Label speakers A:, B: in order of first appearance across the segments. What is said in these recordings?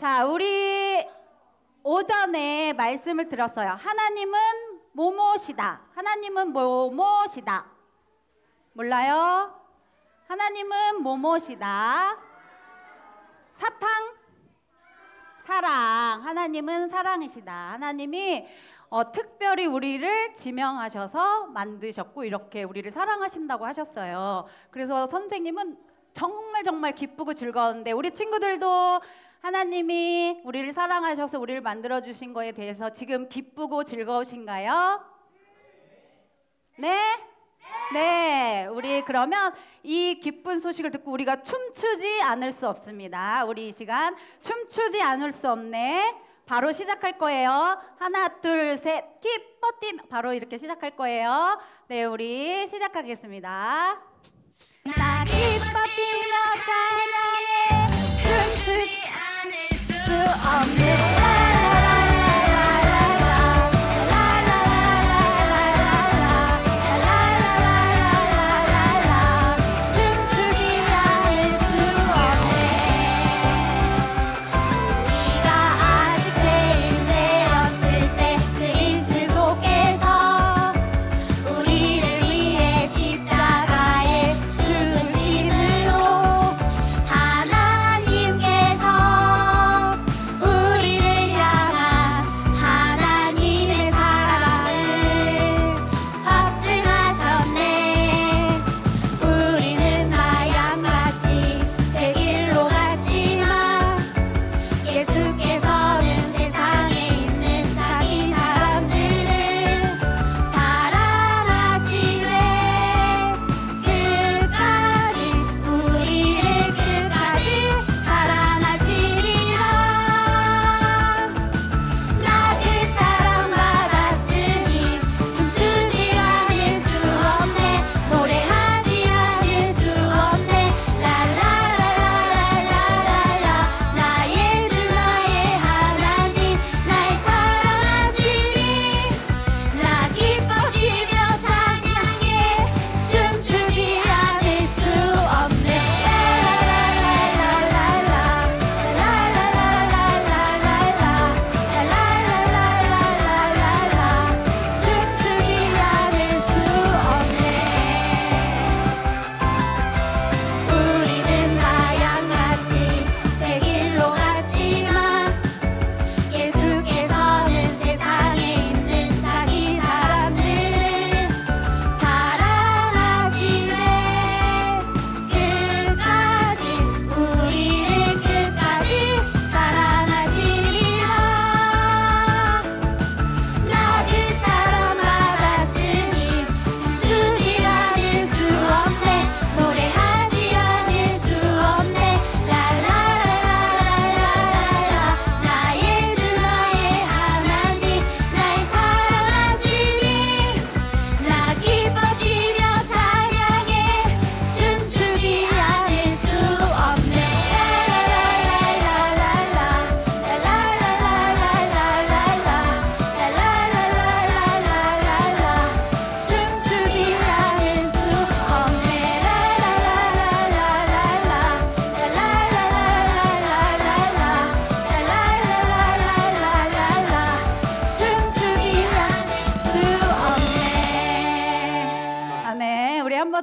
A: 자, 우리 오전에 말씀을 들었어요. 하나님은 뭐뭐시다. 하나님은 뭐뭐시다. 몰라요? 하나님은 뭐뭐시다. 사탕? 사랑. 하나님은 사랑이시다. 하나님이 특별히 우리를 지명하셔서 만드셨고 이렇게 우리를 사랑하신다고 하셨어요. 그래서 선생님은 정말 기쁘고 즐거운데 우리 친구들도 하나님이 우리를 사랑하셔서 우리를 만들어주신 거에 대해서 지금 기쁘고 즐거우신가요? 네? 네, 우리 그러면 이 기쁜 소식을 듣고 우리가 춤추지 않을 수 없습니다. 우리 이 시간 춤추지 않을 수 없네. 바로 시작할 거예요. 하나, 둘, 셋, 기뻐 뛰며 바로 이렇게 시작할 거예요. 네, 우리 시작하겠습니다. 나 기뻐 뛰며 찬양해 춤추지 않을 수 없는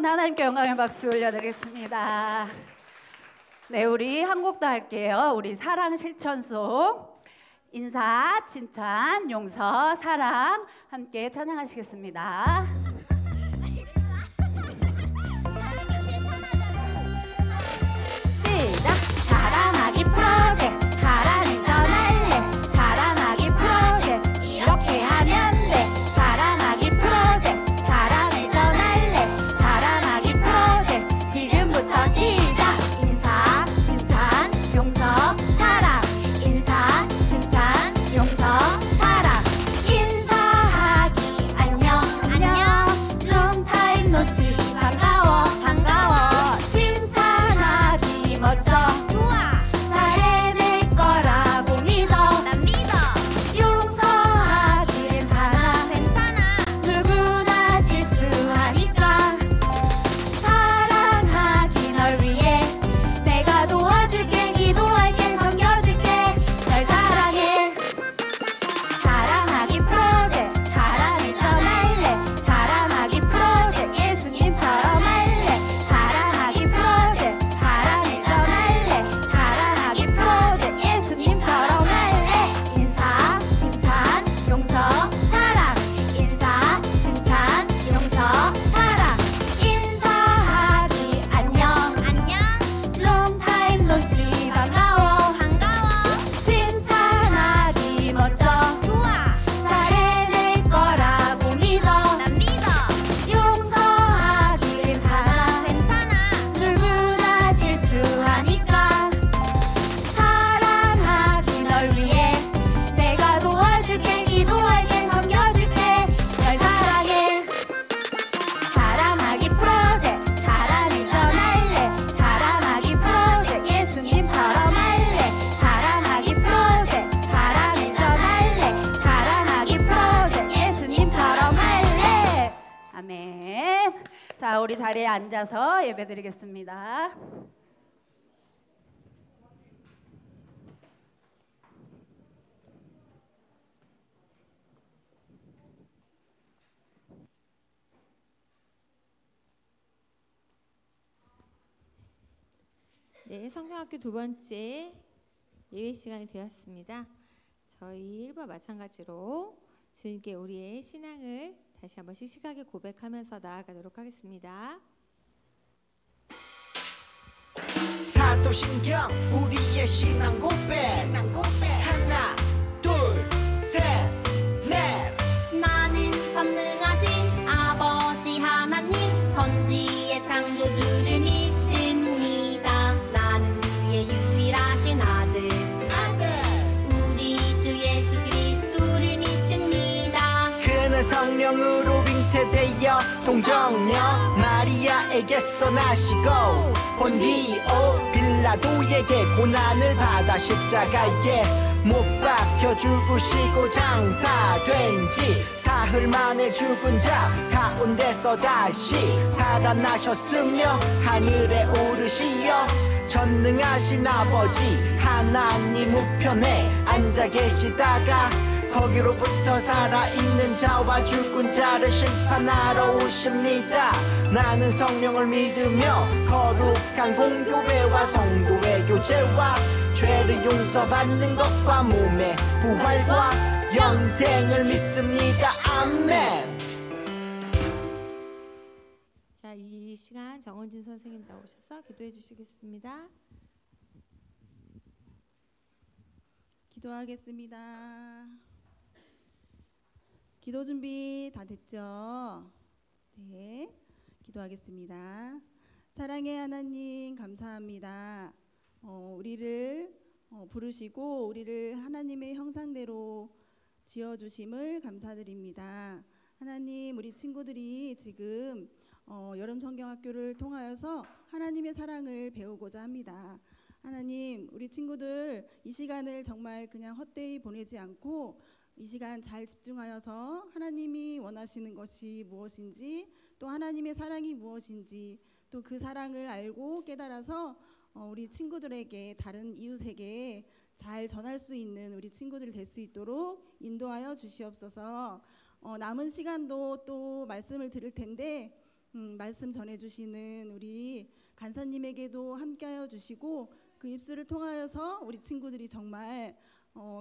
A: 하나님께 영광의 박수 올려드리겠습니다. 네, 우리 한 곡 더 할게요. 우리 사랑 실천송 인사, 칭찬, 용서, 사랑 함께 찬양하시겠습니다. 시작! 사랑하기 프로젝트 사랑을 전할래 사랑하기 프로젝트 이렇게 하면 돼 사랑하기 프로젝트 사랑을 전할래 사랑하기 프로젝트 지금부터 시작! 인사, 칭찬, 용서, 사랑 인사, 칭찬, 용서, 사랑 인사하기 안녕 안녕 롱타임 노시 반가워 반가워 칭찬하기 멋져 좋아 잘해낼 거라고 믿어 난 믿어 용서하기 괜찮아 괜찮아 누구나 실수하니까 사랑하기 널 위해 내가 도와줄게 기도할게 우리 자리에 앉아서 예배드리겠습니다.
B: 네, 성경학교 두 번째 예배 시간이 되었습니다. 저희 1번 마찬가지로 주님께 우리의 신앙을 다시 한번 씩씩하게 고백하면서 나아가도록 하겠습니다.
C: 사도신경 우리의 신앙 고백 하나 둘 셋 넷
D: 나는 전능하신 아버지 하나님 천지의 창조주를 믿습니다. 나는 그의 유일하신 아들 우리 주 예수 그리스도를 믿습니다.
C: 그는 성령으로 잉태되어 동정녀 마리아에게서 나시고 본디오 빌라도에게 고난을 받아 십자가에 못 박혀 죽으시고 장사된 지 사흘 만에 죽은 자 가운데서 다시 살아나셨으며 하늘에 오르시어 전능하신 아버지 하나님 우편에 앉아 계시다가 거기로부터 살아있는 자와 죽은 자를 심판하러 오십니다. 나는 성령을 믿으며 거룩한 공교회와 성도의 교제와 죄를 용서받는 것과 몸의 부활과 영생을 믿습니다. 아멘.
B: 자, 이 시간 정원진 선생님 나오셔서 기도해 주시겠습니다.
E: 기도하겠습니다. 기도 준비 다 됐죠? 네, 기도하겠습니다. 사랑의 하나님 감사합니다. 우리를 부르시고 우리를 하나님의 형상대로 지어주심을 감사드립니다. 하나님, 우리 친구들이 지금 여름 성경학교를 통하여서 하나님의 사랑을 배우고자 합니다. 하나님, 우리 친구들 이 시간을 정말 그냥 헛되이 보내지 않고 이 시간 잘 집중하여서 하나님이 원하시는 것이 무엇인지, 또 하나님의 사랑이 무엇인지, 또 그 사랑을 알고 깨달아서 우리 친구들에게, 다른 이웃에게 잘 전할 수 있는 우리 친구들 될 수 있도록 인도하여 주시옵소서. 남은 시간도 또 말씀을 들을 텐데 말씀 전해주시는 우리 간사님에게도 함께하여 주시고, 그 입술을 통하여서 우리 친구들이 정말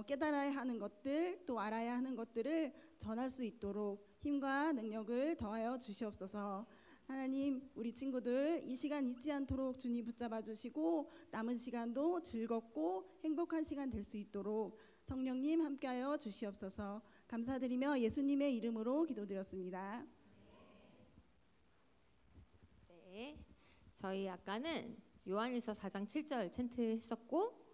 E: 깨달아야 하는 것들, 또 알아야 하는 것들을 전할 수 있도록 힘과 능력을 더하여 주시옵소서. 하나님, 우리 친구들 이 시간 잊지 않도록 주님 붙잡아 주시고 남은 시간도 즐겁고 행복한 시간 될 수 있도록 성령님 함께하여 주시옵소서. 감사드리며 예수님의 이름으로 기도드렸습니다.
B: 네, 저희 아까는 요한일서 4장 7절 챈트 했었고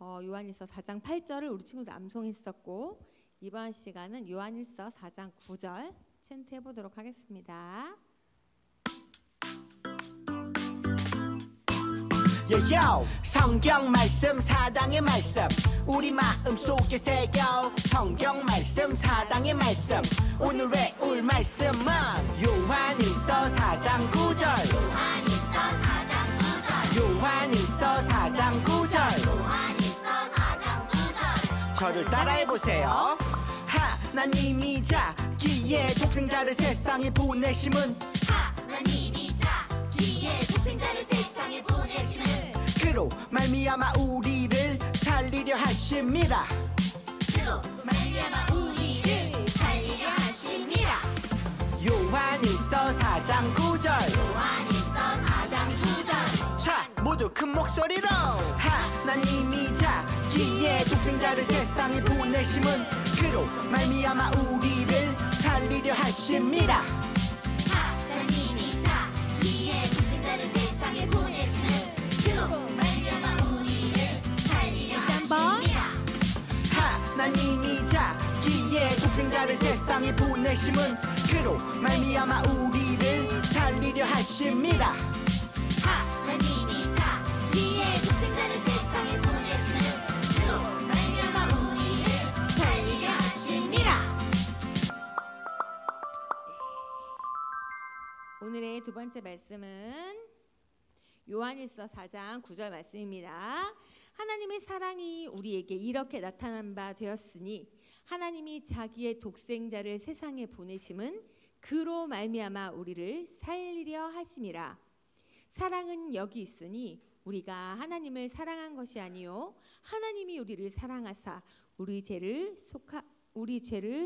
B: 요한일서 4장 8절을 우리 친구들 암송했었고, 이번 시간은 요한일서 4장 9절 챈트 해보도록 하겠습니다.
C: 요요 성경 말씀 사랑의 말씀 우리 마음속에 새겨 성경 말씀 사랑의 말씀 오늘 외울 말씀은 요한일서 4장 9절 요한일서 4장 9절 저를 따라해보세요. 하나님이 자기의 독생자를 세상에 보내심은 그로 말미암아 우리를 살리려 하심이라. 요한일서 4장 9절 자, 모두 큰 목소리로 하나님이 자기의 독생자를 세상에 보내심은 그로 말미암아 우리를 살리려 하심이라. 하나님이 자기의 독생자를 세상에 보내심은 그로 말미암아 우리를 살리려 하심이라.
B: 오늘의 두 두 번째 말씀은 요한일서 4장 9절 말씀입니다. 하나님의 사랑이 우리에게 이렇게 나타난 바 되었으니 하나님이 자기의 독생자를 세상에 보내심은 그로 말미암아 우리를 살리려 하심이라. 사랑은 여기 있으니 우리가 하나님을 사랑한 것이 아니요 하나님이 우리를 사랑하사 우리 죄를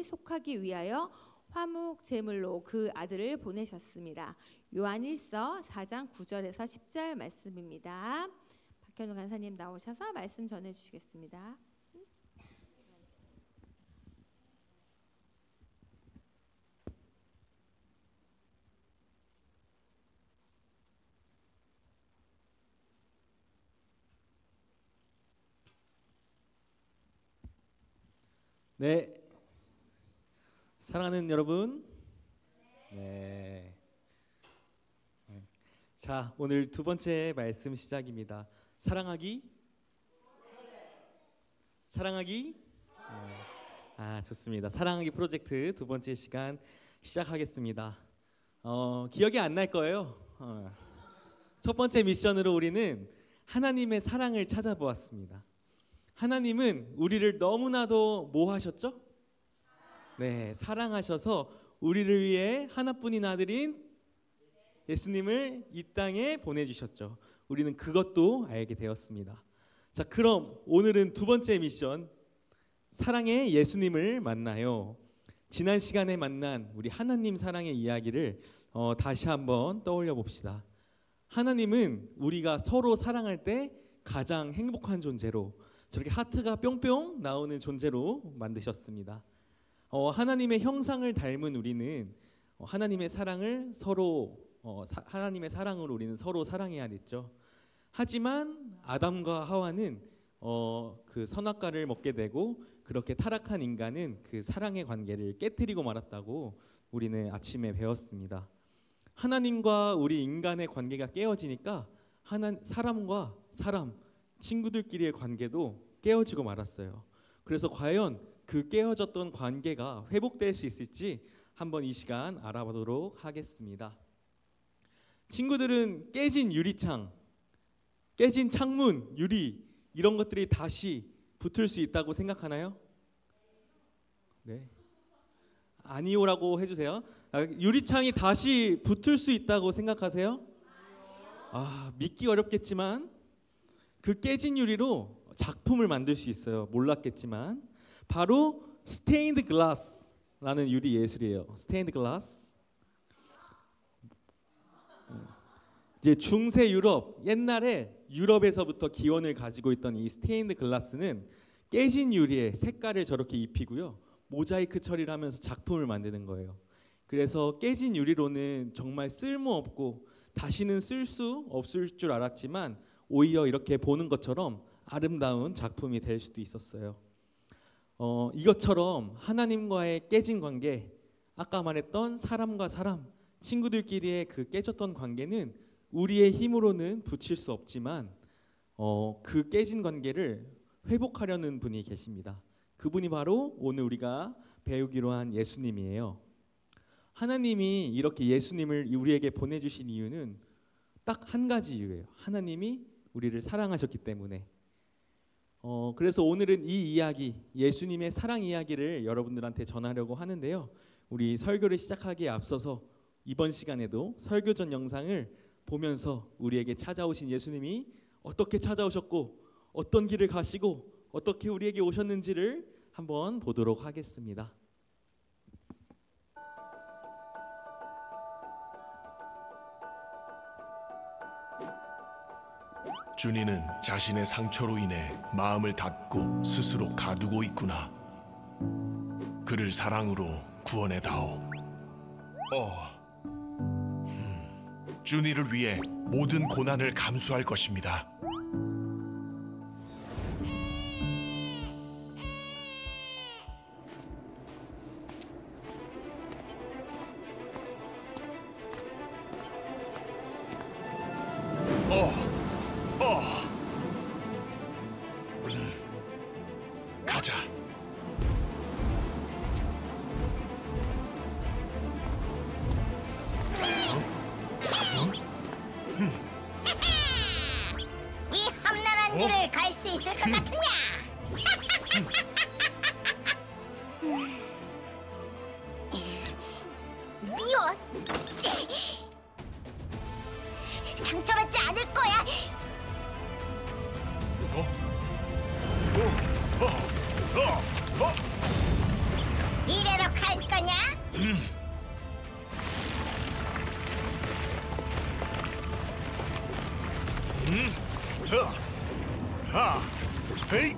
B: 속하기 위하여 화목 제물로 그 아들을 보내셨습니다. 요한일서 4장 9절에서 10절 말씀입니다. 박현우 간사님 나오셔서 말씀 전해 주시겠습니다.
F: 네, 사랑하는 여러분. 네. 자, 오늘 두 번째 말씀 시작입니다. 사랑하기. 사랑하기. 좋습니다. 사랑하기 프로젝트 두 번째 시간 시작하겠습니다. 기억이 안 날 거예요. 첫 번째 미션으로 우리는 하나님의 사랑을 찾아보았습니다. 하나님은 우리를 너무나도 뭐 하셨죠? 네, 사랑하셔서 우리를 위해 하나뿐인 아들인 예수님을 이 땅에 보내주셨죠. 우리는 그것도 알게 되었습니다. 자, 그럼 오늘은 두 번째 미션, 사랑의 예수님을 만나요. 지난 시간에 만난 우리 하나님 사랑의 이야기를 다시 한번 떠올려 봅시다. 하나님은 우리가 서로 사랑할 때 가장 행복한 존재로, 저렇게 하트가 뿅뿅 나오는 존재로 만드셨습니다. 하나님의 형상을 닮은 우리는 하나님의 사랑을 하나님의 사랑으로 우리는 서로 사랑해야 됐죠. 하지만 아담과 하와는 그 선악과를 먹게 되고 그렇게 타락한 인간은 그 사랑의 관계를 깨뜨리고 말았다고 우리는 아침에 배웠습니다. 하나님과 우리 인간의 관계가 깨어지니까 사람과 사람, 친구들끼리의 관계도 깨어지고 말았어요. 그래서 과연 그 깨어졌던 관계가 회복될 수 있을지 한번 이 시간 알아보도록 하겠습니다. 친구들은 깨진 유리창, 깨진 창문, 유리 이런 것들이 다시 붙을 수 있다고 생각하나요? 네. 아니오라고 해주세요. 유리창이 다시 붙을 수 있다고 생각하세요? 믿기 어렵겠지만 그 깨진 유리로 작품을 만들 수 있어요. 몰랐겠지만 바로 스테인드 글라스라는 유리 예술이에요. 스테인드 글라스. 이제 중세 유럽, 옛날에 유럽에서부터 기원을 가지고 있던 이 스테인드 글라스는 깨진 유리에 색깔을 저렇게 입히고요, 모자이크 처리를 하면서 작품을 만드는 거예요. 그래서 깨진 유리로는 정말 쓸모없고 다시는 쓸 수 없을 줄 알았지만 오히려 이렇게 보는 것처럼 아름다운 작품이 될 수도 있었어요. 이것처럼 하나님과의 깨진 관계, 아까 말했던 사람과 사람, 친구들끼리의 그 깨졌던 관계는 우리의 힘으로는 붙일 수 없지만 그 깨진 관계를 회복하려는 분이 계십니다. 그분이 바로 오늘 우리가 배우기로 한 예수님이에요. 하나님이 이렇게 예수님을 우리에게 보내주신 이유는 딱 한 가지 이유예요. 하나님이 우리를 사랑하셨기 때문에. 그래서 오늘은 이 이야기, 예수님의 사랑 이야기를 여러분들한테 전하려고 하는데요. 우리 설교를 시작하기에 앞서서 이번 시간에도 설교전 영상을 보면서 우리에게 찾아오신 예수님이 어떻게 찾아오셨고 어떤 길을 가시고 어떻게 우리에게 오셨는지를 한번 보도록 하겠습니다.
G: 준이는 자신의 상처로 인해 마음을 닫고 스스로 가두고 있구나. 그를 사랑으로 구원해다오. 준이를 위해 모든 고난을 감수할 것입니다. 가자.
D: 있을 것 같으냐? 미워. 상처받지 않을 거야. 이래로 갈 거냐?
G: 헤이!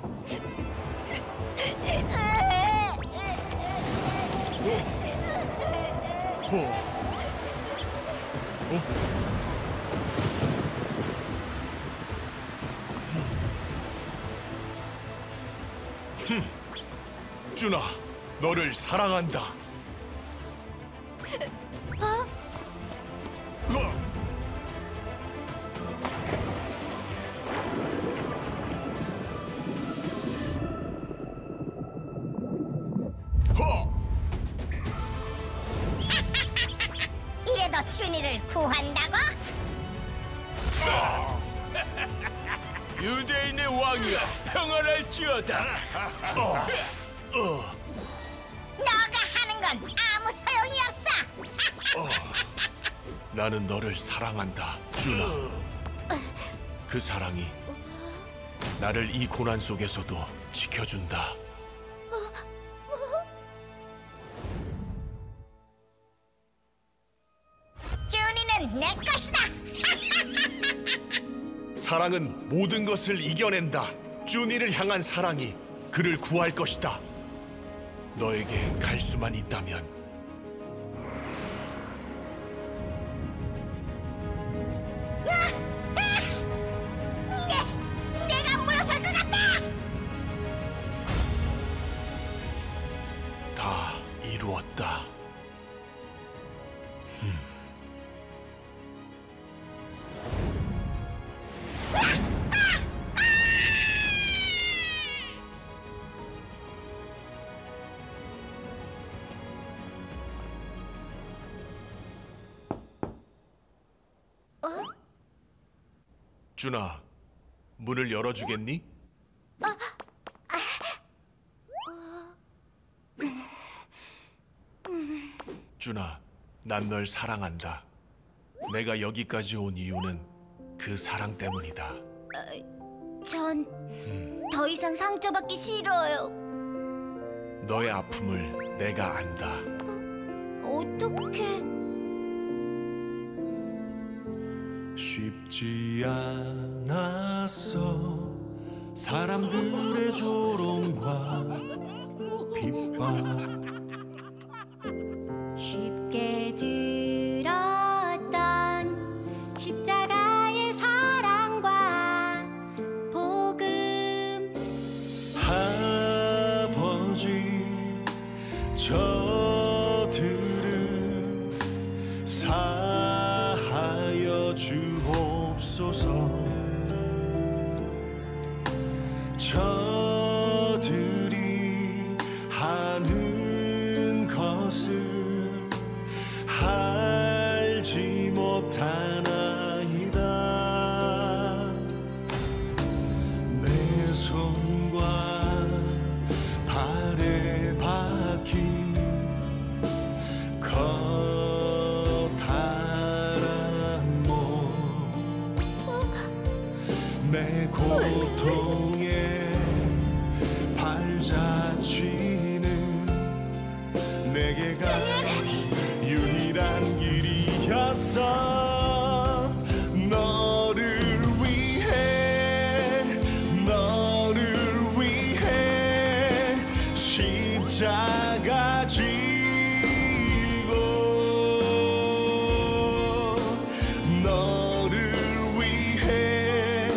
G: 준아, 너를 사랑한다.
D: 이래도 준이를 구한다고?
H: 유대인의 왕이여, 평안할지어다.
D: 너가 하는 건 아무 소용이 없어.
G: 나는 너를 사랑한다, 준아. 그 사랑이 나를 이 고난 속에서도 지켜준다.
D: 준이는 내 것이다.
G: 사랑은 모든 것을 이겨낸다. 준이를 향한 사랑이 그를 구할 것이다. 너에게 갈 수만 있다면.
D: 내가 물러설 것 같다.
G: 다 이루었다. 준아, 문을 열어주겠니? 준아, 난 널 사랑한다. 내가 여기까지 온 이유는 그 사랑 때문이다.
D: 전 더 이상 상처받기 싫어요.
G: 너의 아픔을 내가 안다.
D: 어떻게?
G: 쉽지 않았어. 사람들의 조롱과 핍박.
D: 쉽게 들었던 십자가의 사랑과 복음.
G: 아버지, 저들을 사하여 주옵소서. 저들이 하는 것을 알지 못하나이다. 내 손과 발에 박힌 커다란 몸, 내 고통에 발자취는 내게 가는 유일한 길이었어. 너를 위해 십자가 지고, 너를 위해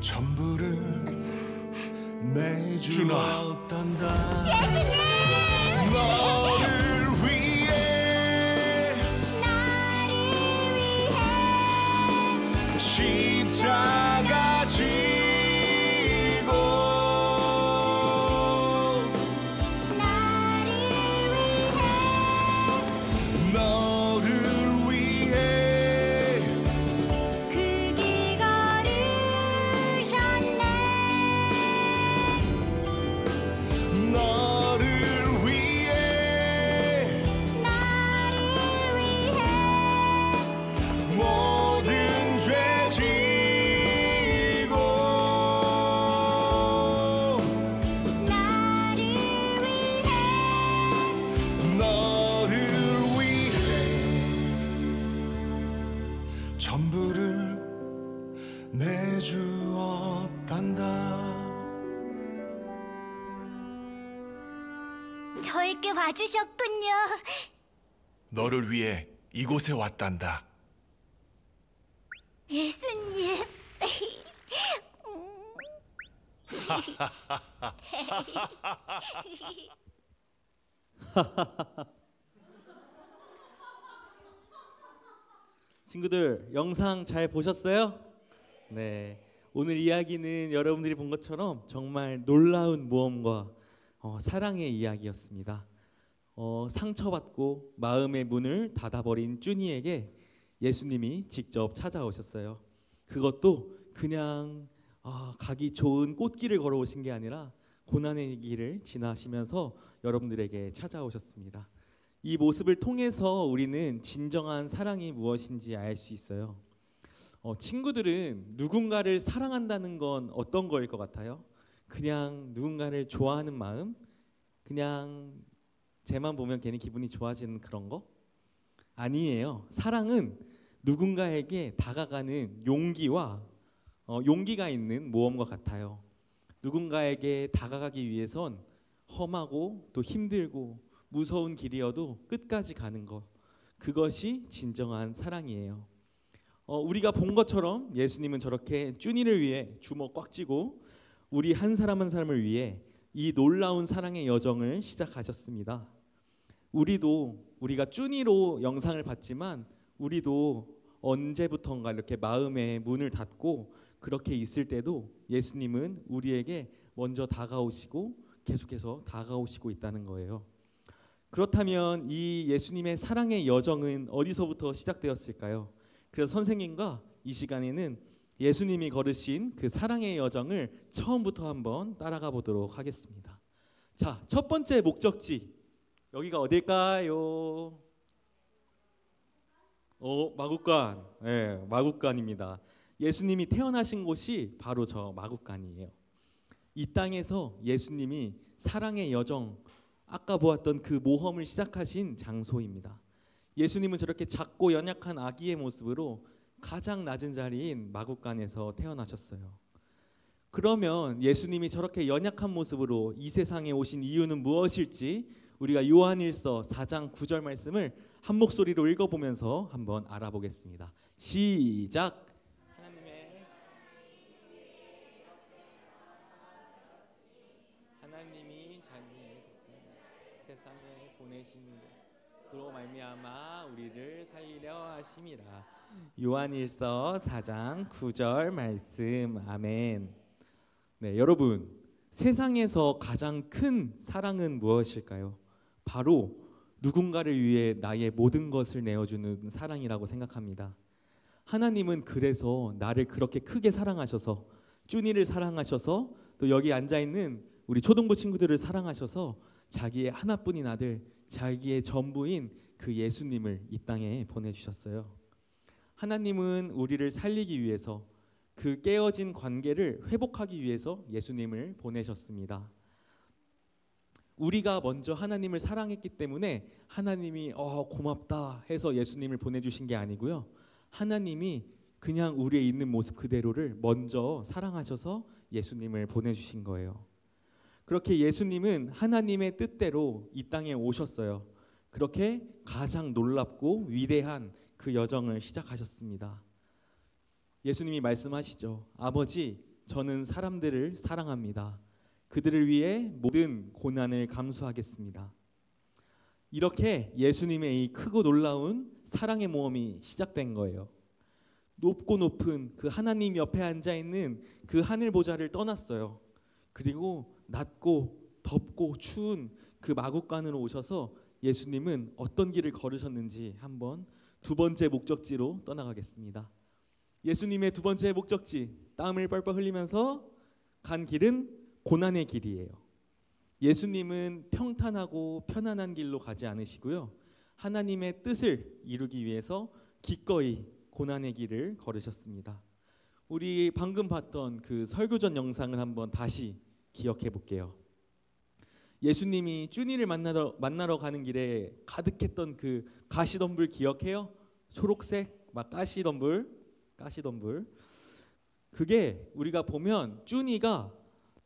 G: 전부를 내주었단다. 너를 위해 십자가 지고, 너를 위해 내주었단다.
D: 저에게 와주셨군요.
G: 너를 위해 이곳에 왔단다.
D: 예수님.
F: 친구들 영상 잘 보셨어요? 네. 오늘 이야기는 여러분들이 본 것처럼 정말 놀라운 모험과 사랑의 이야기였습니다. 상처받고 마음의 문을 닫아버린 쭈니에게 예수님이 직접 찾아오셨어요. 그것도 그냥 가기 좋은 꽃길을 걸어오신 게 아니라 고난의 길을 지나시면서 여러분들에게 찾아오셨습니다. 이 모습을 통해서 우리는 진정한 사랑이 무엇인지 알 수 있어요. 친구들은 누군가를 사랑한다는 건 어떤 거일 것 같아요? 그냥 누군가를 좋아하는 마음? 그냥 쟤만 보면 괜히 기분이 좋아지는 그런 거? 아니에요. 사랑은 누군가에게 다가가는 용기와 용기가 있는 모험과 같아요. 누군가에게 다가가기 위해선 험하고 또 힘들고 무서운 길이어도 끝까지 가는 것, 그것이 진정한 사랑이에요. 우리가 본 것처럼 예수님은 저렇게 쭈니를 위해 주먹 꽉 쥐고 우리 한 사람 한 사람을 위해 이 놀라운 사랑의 여정을 시작하셨습니다. 우리가 쭈니로 영상을 봤지만 우리도 언제부턴가 이렇게 마음의 문을 닫고 그렇게 있을 때도 예수님은 우리에게 먼저 다가오시고 계속해서 다가오시고 있다는 거예요. 그렇다면 이 예수님의 사랑의 여정은 어디서부터 시작되었을까요? 그래서 선생님과 이 시간에는 예수님이 걸으신 그 사랑의 여정을 처음부터 한번 따라가 보도록 하겠습니다. 자, 첫 번째 목적지, 여기가 어딜까요? 마국간. 네, 마국간입니다. 예수님이 태어나신 곳이 바로 저 마국간이에요. 이 땅에서 예수님이 사랑의 여정, 아까 보았던 그 모험을 시작하신 장소입니다. 예수님은 저렇게 작고 연약한 아기의 모습으로 가장 낮은 자리인 마국간에서 태어나셨어요. 그러면 예수님이 저렇게 연약한 모습으로 이 세상에 오신 이유는 무엇일지 우리가 요한일서 4장 9절 말씀을 한 목소리로 읽어보면서 한번 알아보겠습니다. 시작! 하나님이 자기의 세상에 보내신 그로 말미암아 우리를 살리려 하심이라. 요한일서 4장 9절 말씀. 아멘. 네, 여러분, 세상에서 가장 큰 사랑은 무엇일까요? 바로 누군가를 위해 나의 모든 것을 내어주는 사랑이라고 생각합니다. 하나님은 그래서 나를 그렇게 크게 사랑하셔서, 쭈니를 사랑하셔서, 또 여기 앉아있는 우리 초등부 친구들을 사랑하셔서 자기의 하나뿐인 아들, 자기의 전부인 그 예수님을 이 땅에 보내주셨어요. 하나님은 우리를 살리기 위해서, 그 깨어진 관계를 회복하기 위해서 예수님을 보내셨습니다. 우리가 먼저 하나님을 사랑했기 때문에 하나님이 고맙다 해서 예수님을 보내주신 게 아니고요. 하나님이 그냥 우리의 있는 모습 그대로를 먼저 사랑하셔서 예수님을 보내주신 거예요. 그렇게 예수님은 하나님의 뜻대로 이 땅에 오셨어요. 그렇게 가장 놀랍고 위대한 그 여정을 시작하셨습니다. 예수님이 말씀하시죠. 아버지, 저는 사람들을 사랑합니다. 그들을 위해 모든 고난을 감수하겠습니다. 이렇게 예수님의 이 크고 놀라운 사랑의 모험이 시작된 거예요. 높고 높은 그 하나님 옆에 앉아있는 그 하늘 보좌를 떠났어요. 그리고 낮고 덥고 추운 그 마국간으로 오셔서 예수님은 어떤 길을 걸으셨는지 한번 두 번째 목적지로 떠나가겠습니다. 예수님의 두 번째 목적지, 땀을 뻘뻘 흘리면서 간 길은 고난의 길이에요. 예수님은 평탄하고 편안한 길로 가지 않으시고요. 하나님의 뜻을 이루기 위해서 기꺼이 고난의 길을 걸으셨습니다. 우리 방금 봤던 그 설교전 영상을 한번 다시 기억해 볼게요. 예수님이 쭈니를 만나러 가는 길에 가득했던 그 가시덤불 기억해요? 초록색 막 가시덤불 가시덤불. 그게 우리가 보면 쭈니가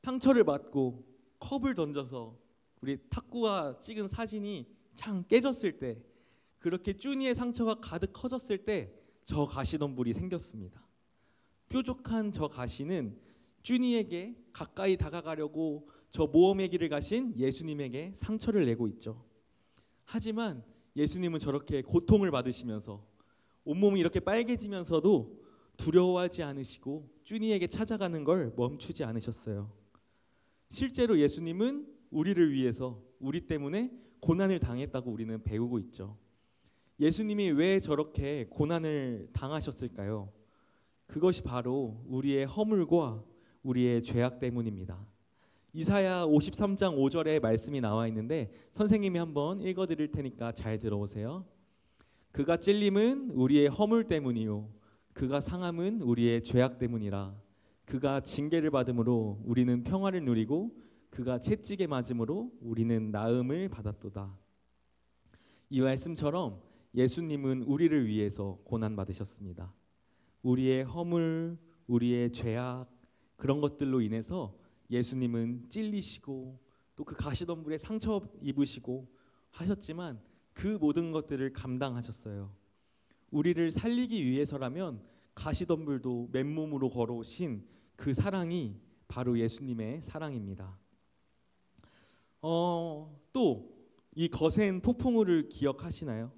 F: 상처를 받고 컵을 던져서 우리 탁구가 찍은 사진이 창 깨졌을 때, 그렇게 쭈니의 상처가 가득 커졌을 때 저 가시덤불이 생겼습니다. 뾰족한 저 가시는 쭈니에게 가까이 다가가려고 저 모험의 길을 가신 예수님에게 상처를 내고 있죠. 하지만 예수님은 저렇게 고통을 받으시면서 온몸이 이렇게 빨개지면서도 두려워하지 않으시고 쭈니에게 찾아가는 걸 멈추지 않으셨어요. 실제로 예수님은 우리를 위해서, 우리 때문에 고난을 당했다고 우리는 배우고 있죠. 예수님이 왜 저렇게 고난을 당하셨을까요? 그것이 바로 우리의 허물과 우리의 죄악 때문입니다. 이사야 53장 5절에 말씀이 나와 있는데 선생님이 한번 읽어드릴 테니까 잘 들어오세요. 그가 찔림은 우리의 허물 때문이요 그가 상함은 우리의 죄악 때문이라. 그가 징계를 받음으로 우리는 평화를 누리고 그가 채찍에 맞음으로 우리는 나음을 받았도다. 이 말씀처럼 예수님은 우리를 위해서 고난 받으셨습니다. 우리의 허물, 우리의 죄악, 그런 것들로 인해서 예수님은 찔리시고 또 그 가시덤불에 상처 입으시고 하셨지만 그 모든 것들을 감당하셨어요. 우리를 살리기 위해서라면 가시덤불도 맨몸으로 걸어오신 그 사랑이 바로 예수님의 사랑입니다. 또 이 거센 폭풍우를 기억하시나요?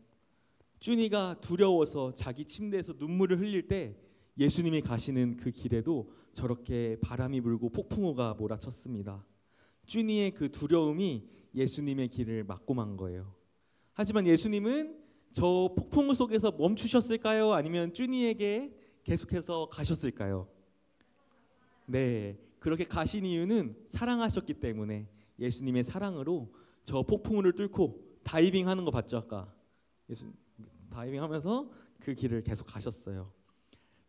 F: 쭈니가 두려워서 자기 침대에서 눈물을 흘릴 때 예수님이 가시는 그 길에도 저렇게 바람이 불고 폭풍우가 몰아쳤습니다. 쭈니의 그 두려움이 예수님의 길을 막고 만 거예요. 하지만 예수님은 저 폭풍우 속에서 멈추셨을까요? 아니면 쭈니에게 계속해서 가셨을까요? 네, 그렇게 가신 이유는 사랑하셨기 때문에 예수님의 사랑으로 저 폭풍우를 뚫고 다이빙 하는 거 봤죠? 아까 예수님 다이빙 하면서 그 길을 계속 가셨어요.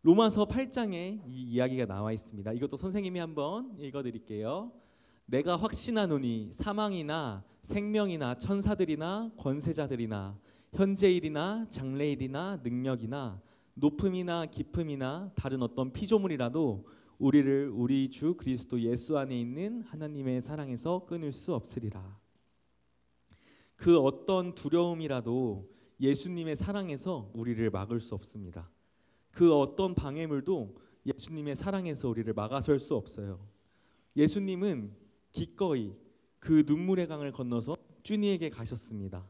F: 로마서 8장에 이 이야기가 나와 있습니다. 이것도 선생님이 한번 읽어드릴게요. 내가 확신하노니 사망이나 생명이나 천사들이나 권세자들이나 현재일이나 장래일이나 능력이나 높음이나 깊음이나 다른 어떤 피조물이라도 우리를 우리 주 그리스도 예수 안에 있는 하나님의 사랑에서 끊을 수 없으리라. 그 어떤 두려움이라도 예수님의 사랑에서 우리를 막을 수 없습니다. 그 어떤 방해물도 예수님의 사랑에서 우리를 막아설 수 없어요. 예수님은 기꺼이 그 눈물의 강을 건너서 쭈니에게 가셨습니다.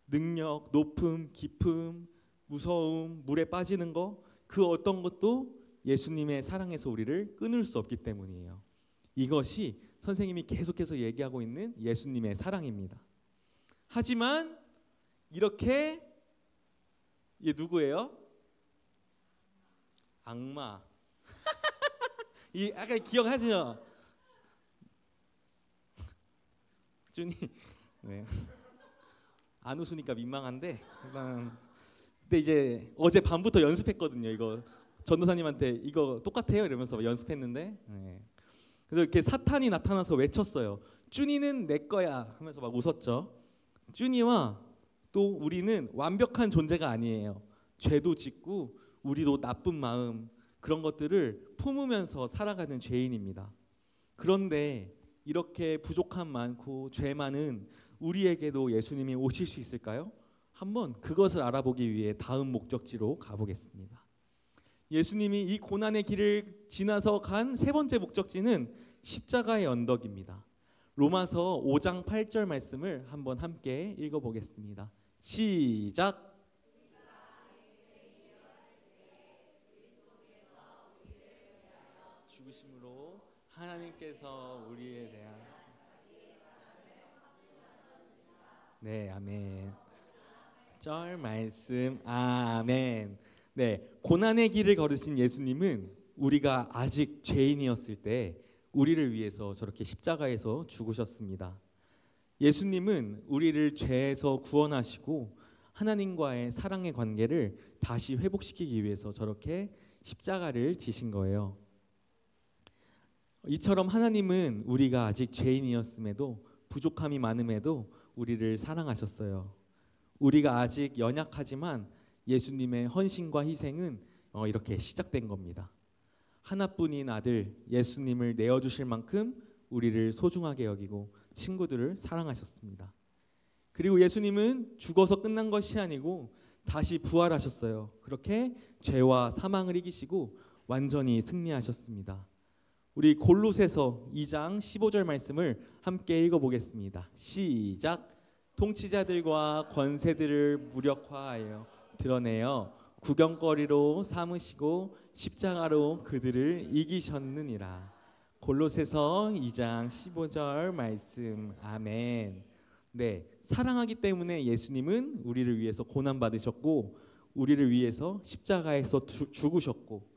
F: 능력, 높음, 깊음, 무서움, 물에 빠지는 거, 그 어떤 것도 예수님의 사랑에서 우리를 끊을 수 없기 때문이에요. 이것이 선생님이 계속해서 얘기하고 있는 예수님의 사랑입니다. 하지만 이렇게 얘 누구예요? 악마. 이 아까 기억하시죠? 준이 네. 안 웃으니까 민망한데 일단 근데 이제 어제 밤부터 연습했거든요. 이거 전도사님한테 이거 똑같아요 이러면서 연습했는데 네. 그래서 이렇게 사탄이 나타나서 외쳤어요. 쭈니는 내 거야 하면서 막 웃었죠. 쭈니와 또 우리는 완벽한 존재가 아니에요. 죄도 짓고 우리도 나쁜 마음 그런 것들을 품으면서 살아가는 죄인입니다. 그런데 이렇게 부족함 많고 죄 많은 우리에게도 예수님이 오실 수 있을까요? 한번 그것을 알아보기 위해 다음 목적지로 가보겠습니다. 예수님이 이 고난의 길을 지나서 간 세 번째 목적지는 십자가의 언덕입니다. 로마서 5장 8절 말씀을 한번 함께 읽어보겠습니다. 시작. 죽으심으로 하나님께서 우리에 대한 네, 아멘. 절 말씀 아멘. 네, 고난의 길을 걸으신 예수님은 우리가 아직 죄인이었을 때 우리를 위해서 저렇게 십자가에서 죽으셨습니다. 예수님은 우리를 죄에서 구원하시고 하나님과의 사랑의 관계를 다시 회복시키기 위해서 저렇게 십자가를 지신 거예요. 이처럼 하나님은 우리가 아직 죄인이었음에도 부족함이 많음에도 우리를 사랑하셨어요. 우리가 아직 연약하지만 예수님의 헌신과 희생은 이렇게 시작된 겁니다. 하나뿐인 아들 예수님을 내어주실 만큼 우리를 소중하게 여기고 친구들을 사랑하셨습니다. 그리고 예수님은 죽어서 끝난 것이 아니고 다시 부활하셨어요. 그렇게 죄와 사망을 이기시고 완전히 승리하셨습니다. 우리 골로새서 2장 15절 말씀을 함께 읽어보겠습니다. 시작. 통치자들과 권세들을 무력화하여 드러내어 구경거리로 삼으시고 십자가로 그들을 이기셨느니라. 골로새서 2장 15절 말씀. 아멘. 네, 사랑하기 때문에 예수님은 우리를 위해서 고난 받으셨고 우리를 위해서 십자가에서 죽으셨고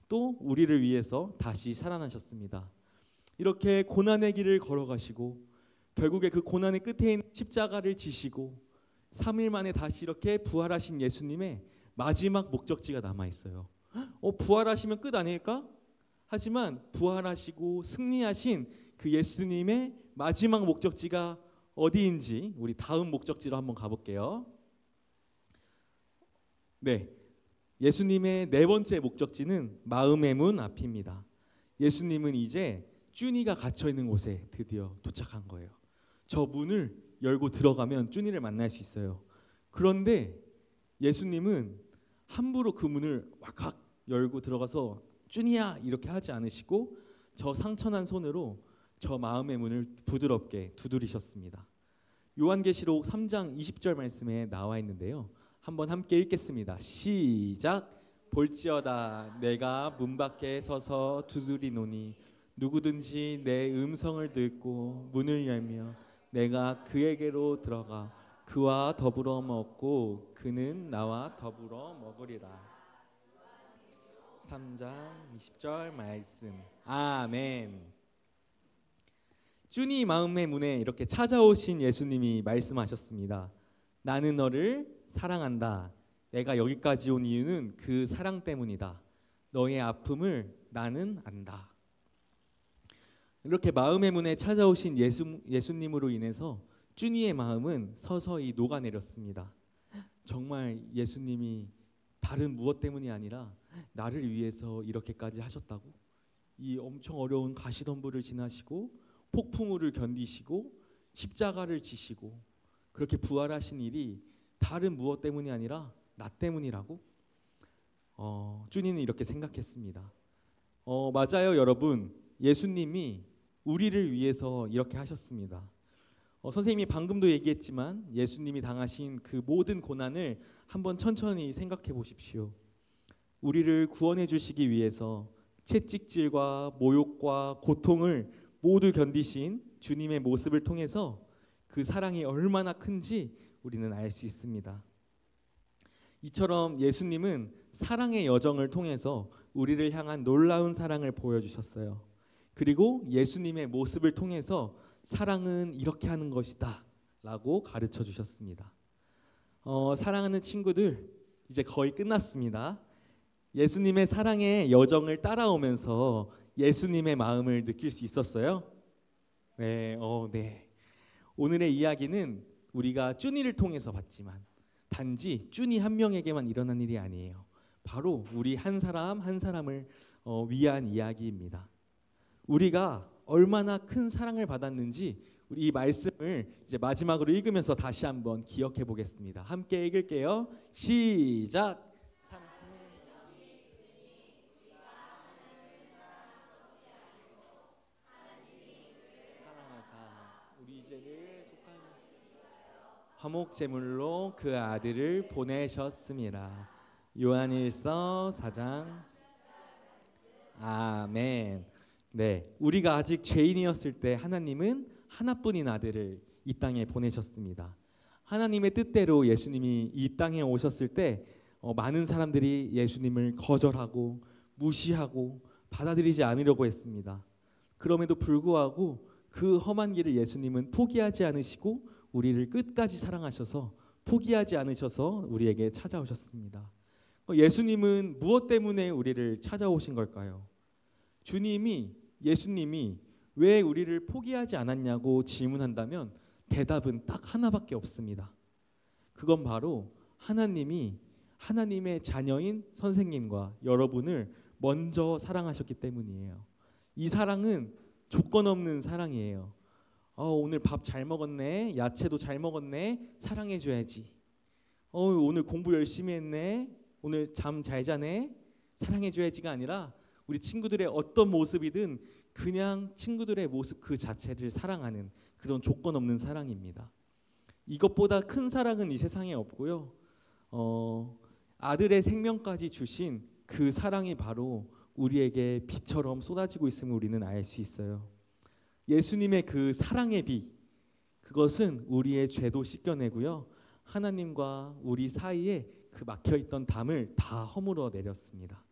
F: 또 우리를 위해서 다시 살아나셨습니다. 이렇게 고난의 길을 걸어가시고 결국에 그 고난의 끝에 있는 십자가를 지시고 3일 만에 다시 이렇게 부활하신 예수님의 마지막 목적지가 남아 있어요. 부활하시면 끝 아닐까? 하지만 부활하시고 승리하신 그 예수님의 마지막 목적지가 어디인지 우리 다음 목적지로 한번 가볼게요. 네, 예수님의 네 번째 목적지는 마음의 문 앞입니다. 예수님은 이제 쭈니가 갇혀 있는 곳에 드디어 도착한 거예요. 저 문을 열고 들어가면 쭈니를 만날 수 있어요. 그런데 예수님은 함부로 그 문을 왁왁 열고 들어가서 쭈니야 이렇게 하지 않으시고 저 상처난 손으로 저 마음의 문을 부드럽게 두드리셨습니다. 요한계시록 3장 20절 말씀에 나와 있는데요. 한번 함께 읽겠습니다. 시작. 볼지어다 내가 문 밖에 서서 두드리노니 누구든지 내 음성을 듣고 문을 열며 내가 그에게로 들어가 그와 더불어 먹고 그는 나와 더불어 먹으리라. 3장 20절 말씀. 아멘. 쭈니 마음의 문에 이렇게 찾아오신 예수님이 말씀하셨습니다. 나는 너를 사랑한다. 내가 여기까지 온 이유는 그 사랑 때문이다. 너의 아픔을 나는 안다. 이렇게 마음의 문에 찾아오신 예수님으로 인해서 쭈니의 마음은 서서히 녹아내렸습니다. 정말 예수님이 다른 무엇 때문이 아니라 나를 위해서 이렇게까지 하셨다고? 이 엄청 어려운 가시덤불을 지나시고 폭풍우를 견디시고 십자가를 지시고 그렇게 부활하신 일이 다른 무엇 때문이 아니라 나 때문이라고? 쭈니는 이렇게 생각했습니다. 맞아요, 여러분. 예수님이 우리를 위해서 이렇게 하셨습니다. 선생님이 방금도 얘기했지만 예수님이 당하신 그 모든 고난을 한번 천천히 생각해 보십시오. 우리를 구원해 주시기 위해서 채찍질과 모욕과 고통을 모두 견디신 주님의 모습을 통해서 그 사랑이 얼마나 큰지 우리는 알 수 있습니다. 이처럼 예수님은 사랑의 여정을 통해서 우리를 향한 놀라운 사랑을 보여주셨어요. 그리고 예수님의 모습을 통해서 사랑은 이렇게 하는 것이다 라고 가르쳐 주셨습니다. 사랑하는 친구들, 이제 거의 끝났습니다. 예수님의 사랑의 여정을 따라오면서 예수님의 마음을 느낄 수 있었어요? 네, 네. 오늘의 이야기는 우리가 쭈니를 통해서 봤지만 단지 쭈니 한 명에게만 일어난 일이 아니에요. 바로 우리 한 사람 한 사람을 위한 이야기입니다. 우리가 얼마나 큰 사랑을 받았는지 우리 이 말씀을 이제 마지막으로 읽으면서 다시 한번 기억해 보겠습니다. 함께 읽을게요. 시작. 화목 제물로 그 아들을 보내셨습니다. 요한일서 4장. 아멘. 네, 우리가 아직 죄인이었을 때 하나님은 하나뿐인 아들을 이 땅에 보내셨습니다. 하나님의 뜻대로 예수님이 이 땅에 오셨을 때 많은 사람들이 예수님을 거절하고 무시하고 받아들이지 않으려고 했습니다. 그럼에도 불구하고 그 험한 길을 예수님은 포기하지 않으시고 우리를 끝까지 사랑하셔서 포기하지 않으셔서 우리에게 찾아오셨습니다. 예수님은 무엇 때문에 우리를 찾아오신 걸까요? 예수님이 왜 우리를 포기하지 않았냐고 질문한다면 대답은 딱 하나밖에 없습니다. 그건 바로 하나님이 하나님의 자녀인 선생님과 여러분을 먼저 사랑하셨기 때문이에요. 이 사랑은 조건 없는 사랑이에요. 오늘 밥 잘 먹었네, 야채도 잘 먹었네, 사랑해줘야지. 오늘 공부 열심히 했네, 오늘 잠 잘 자네, 사랑해줘야지가 아니라 우리 친구들의 어떤 모습이든 그냥 친구들의 모습 그 자체를 사랑하는 그런 조건 없는 사랑입니다. 이것보다 큰 사랑은 이 세상에 없고요. 아들의 생명까지 주신 그 사랑이 바로 우리에게 비처럼 쏟아지고 있음을 우리는 알 수 있어요. 예수님의 그 사랑의 비, 그것은 우리의 죄도 씻겨내고요. 하나님과 우리 사이에 그 막혀있던 담을 다 허물어 내렸습니다.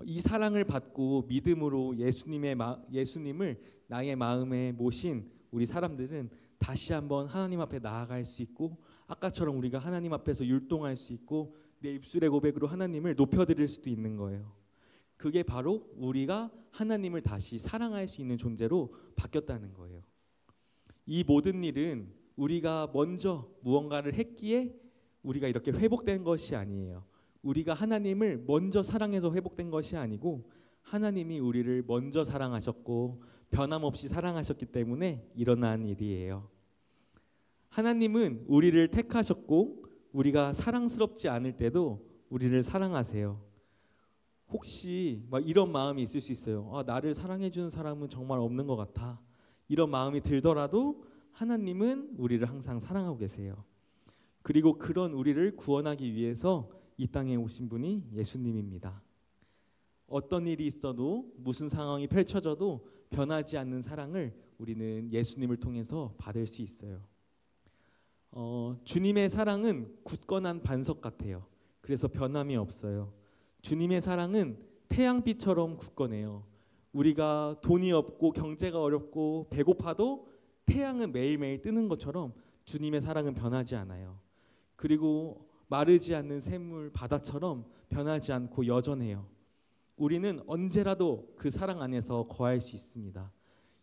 F: 이 사랑을 받고 믿음으로 예수님을 나의 마음에 모신 우리 사람들은 다시 한번 하나님 앞에 나아갈 수 있고, 아까처럼 우리가 하나님 앞에서 율동할 수 있고 내 입술의 고백으로 하나님을 높여드릴 수도 있는 거예요. 그게 바로 우리가 하나님을 다시 사랑할 수 있는 존재로 바뀌었다는 거예요. 이 모든 일은 우리가 먼저 무언가를 했기에 우리가 이렇게 회복된 것이 아니에요. 우리가 하나님을 먼저 사랑해서 회복된 것이 아니고 하나님이 우리를 먼저 사랑하셨고 변함없이 사랑하셨기 때문에 일어난 일이에요. 하나님은 우리를 택하셨고 우리가 사랑스럽지 않을 때도 우리를 사랑하세요. 혹시 막 이런 마음이 있을 수 있어요. 나를 사랑해주는 사람은 정말 없는 것 같아. 이런 마음이 들더라도 하나님은 우리를 항상 사랑하고 계세요. 그리고 그런 우리를 구원하기 위해서 이 땅에 오신 분이 예수님입니다. 어떤 일이 있어도 무슨 상황이 펼쳐져도 변하지 않는 사랑을 우리는 예수님을 통해서 받을 수 있어요. 주님의 사랑은 굳건한 반석 같아요. 그래서 변함이 없어요. 주님의 사랑은 태양빛처럼 굳건해요. 우리가 돈이 없고 경제가 어렵고 배고파도 태양은 매일매일 뜨는 것처럼 주님의 사랑은 변하지 않아요. 그리고 마르지 않는 샘물 바다처럼 변하지 않고 여전해요. 우리는 언제라도 그 사랑 안에서 거할 수 있습니다.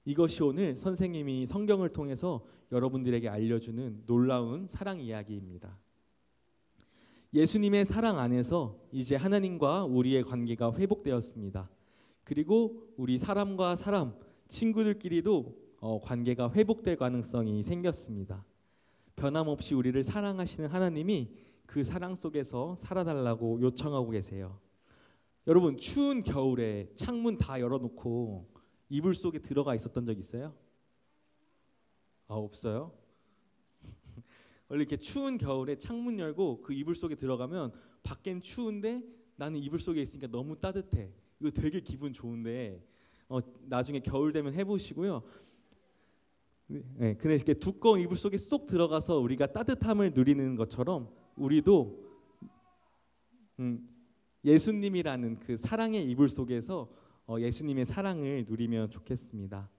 F: 이것이 오늘 선생님이 성경을 통해서 여러분들에게 알려주는 놀라운 사랑 이야기입니다. 예수님의 사랑 안에서 이제 하나님과 우리의 관계가 회복되었습니다. 그리고 우리 사람과 사람, 친구들끼리도 관계가 회복될 가능성이 생겼습니다. 변함없이 우리를 사랑하시는 하나님이 그 사랑 속에서 살아달라고 요청하고 계세요. 여러분, 추운 겨울에 창문 다 열어놓고 이불 속에 들어가 있었던 적 있어요? 없어요? 원래 이렇게 추운 겨울에 창문 열고 그 이불 속에 들어가면 밖엔 추운데 나는 이불 속에 있으니까 너무 따뜻해. 이거 되게 기분 좋은데 나중에 겨울 되면 해보시고요. 네, 근데 이렇게 두꺼운 이불 속에 쏙 들어가서 우리가 따뜻함을 누리는 것처럼 우리도 예수님이라는 그 사랑의 이불 속에서 예수님의 사랑을 누리면 좋겠습니다.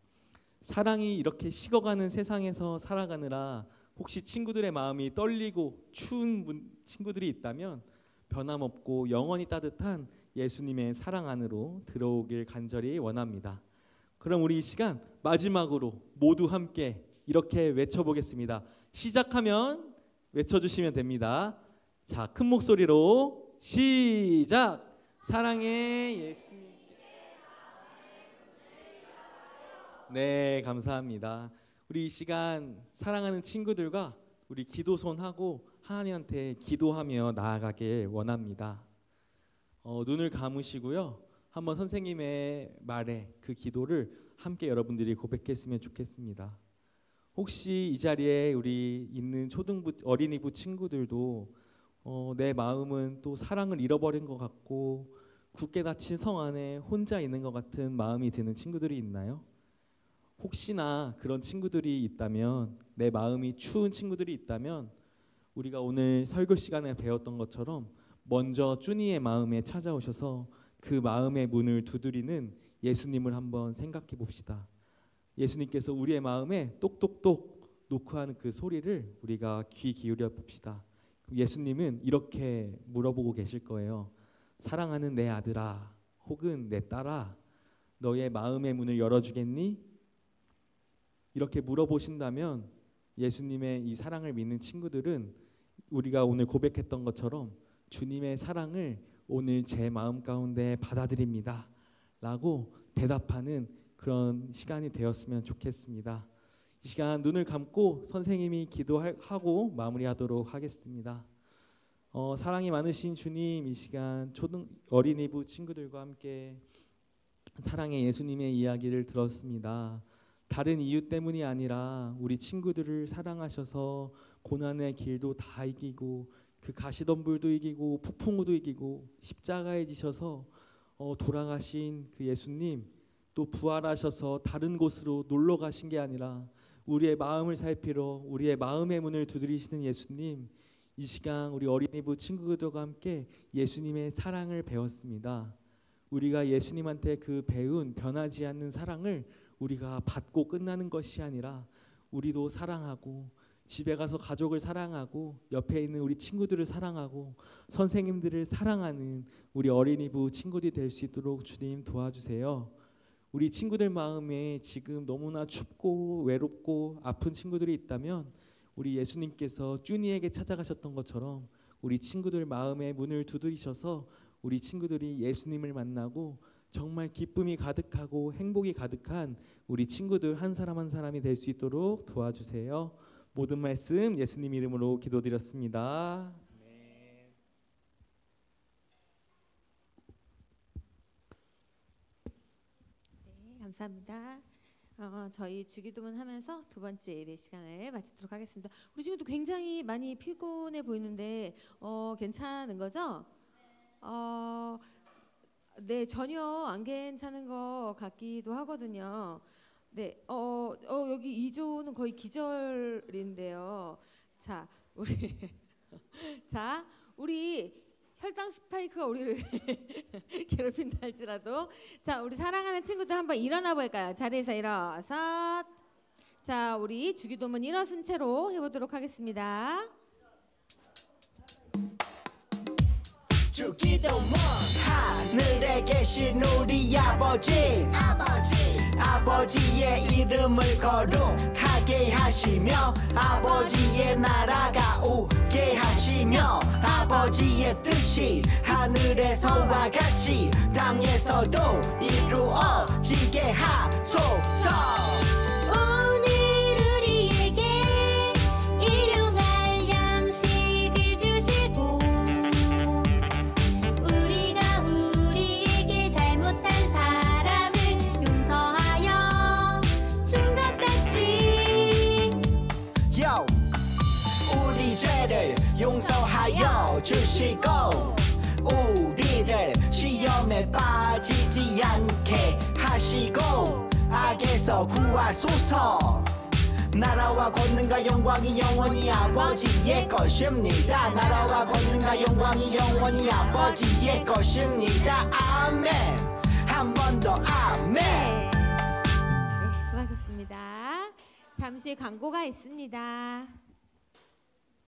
F: 사랑이 이렇게 식어가는 세상에서 살아가느라 혹시 친구들의 마음이 떨리고 추운 친구들이 있다면 변함없고 영원히 따뜻한 예수님의 사랑 안으로 들어오길 간절히 원합니다. 그럼 우리 이 시간 마지막으로 모두 함께 이렇게 외쳐보겠습니다. 시작하면 외쳐주시면 됩니다. 자, 큰 목소리로 시작! 사랑해 예수님. 네, 감사합니다. 우리 이 시간 사랑하는 친구들과 우리 기도손하고 하나님한테 기도하며 나아가길 원합니다. 눈을 감으시고요. 한번 선생님의 말에 그 기도를 함께 여러분들이 고백했으면 좋겠습니다. 혹시 이 자리에 우리 있는 초등부, 어린이부 친구들도 내 마음은 또 사랑을 잃어버린 것 같고 굳게 닫힌 성 안에 혼자 있는 것 같은 마음이 드는 친구들이 있나요? 혹시나 그런 친구들이 있다면, 내 마음이 추운 친구들이 있다면 우리가 오늘 설교 시간에 배웠던 것처럼 먼저 쭈니의 마음에 찾아오셔서 그 마음의 문을 두드리는 예수님을 한번 생각해 봅시다. 예수님께서 우리의 마음에 똑똑똑 놓고 하는 그 소리를 우리가 귀 기울여 봅시다. 예수님은 이렇게 물어보고 계실 거예요. 사랑하는 내 아들아, 혹은 내 딸아, 너의 마음의 문을 열어주겠니? 이렇게 물어보신다면 예수님의 이 사랑을 믿는 친구들은 우리가 오늘 고백했던 것처럼 주님의 사랑을 오늘 제 마음 가운데 받아들입니다 라고 대답하는 그런 시간이 되었으면 좋겠습니다. 이 시간 눈을 감고 선생님이 기도하고 마무리하도록 하겠습니다. 사랑이 많으신 주님, 이 시간 어린이부 친구들과 함께 사랑의 예수님의 이야기를 들었습니다. 다른 이유 때문이 아니라 우리 친구들을 사랑하셔서 고난의 길도 다 이기고 그 가시덤불도 이기고 폭풍우도 이기고 십자가에 지셔서 돌아가신 그 예수님, 또 부활하셔서 다른 곳으로 놀러 가신 게 아니라 우리의 마음을 살피러 우리의 마음의 문을 두드리시는 예수님, 이 시간 우리 어린이부 친구들과 함께 예수님의 사랑을 배웠습니다. 우리가 예수님한테 그 배운 변하지 않는 사랑을 우리가 받고 끝나는 것이 아니라 우리도 사랑하고 집에 가서 가족을 사랑하고 옆에 있는 우리 친구들을 사랑하고 선생님들을 사랑하는 우리 어린이부 친구들이 될 수 있도록 주님 도와주세요. 우리 친구들 마음에 지금 너무나 춥고 외롭고 아픈 친구들이 있다면 우리 예수님께서 쭈니에게 찾아가셨던 것처럼 우리 친구들 마음의 문을 두드리셔서 우리 친구들이 예수님을 만나고 정말 기쁨이 가득하고 행복이 가득한 우리 친구들 한 사람 한 사람이 될 수 있도록 도와주세요. 모든 말씀 예수님 이름으로 기도드렸습니다.
B: 네, 감사합니다. 저희 주기도문 하면서 두 번째 예배 시간을 마치도록 하겠습니다. 우리 지금도 굉장히 많이 피곤해 보이는데 괜찮은 거죠? 네, 전혀 안 괜찮은 것 같기도 하거든요. 네, 여기 2조는 거의 기절인데요. 자, 우리 혈당 스파이크가 우리를 괴롭힌다 할지라도, 자, 우리 사랑하는 친구들 한번 일어나 볼까요? 자리에서 일어서, 자, 우리 주기도문 일어선 채로 해보도록 하겠습니다.
C: 주기도문. 하늘에 계신 우리 아버지의 이름을 거룩하게 하시며 아버지의 나라가 오게 하시며 아버지의 뜻이 하늘에서와 같이 땅에서도 이루어지게 하소서. 용서하여 주시고 우리를 시험에 빠지지 않게 하시고 악에서 구하소서. 나라와 권능과 영광이 영원히 아버지의 것입니다. 나라와 권능과 영광이 영원히 아버지의 것입니다. 아멘. 한 번 더 아멘.
B: 네, 수고하셨습니다. 잠시 광고가 있습니다.